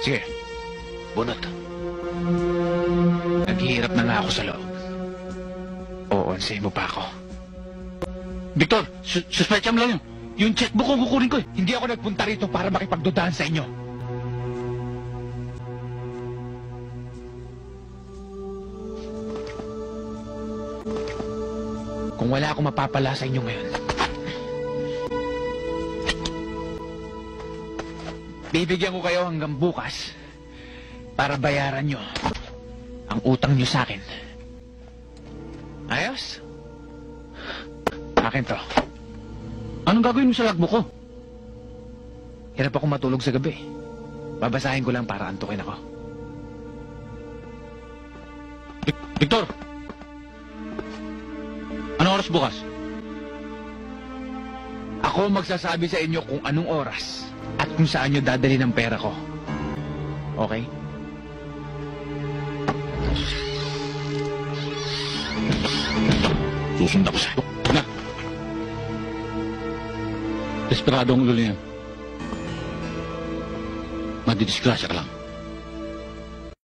Sige, Bunot. naghihirap na nga ako sa loob. Oonsayin mo pa ako. Victor, suspecham lang yun. Yung checkbook ko kukunin ko eh. Hindi ako nagpunta rito para makipagdudahan sa inyo. Kung wala akong mapapala sa inyo ngayon, bibigyan ko kayo hanggang bukas para bayaran nyo ang utang nyo sa akin. Ayos? Akin to. Anong gagawin mo sa logbook ko? Hirap ako matulog sa gabi. Babasahin ko lang para antukin ako. Victor! Anong oras bukas? Ako magsasabi sa inyo kung anong oras at kung saan nyo dadali ng pera ko. Okay? Susunda ko sa'yo. Na! Desperado ang ulo niyan. Madidisgrasya ka lang.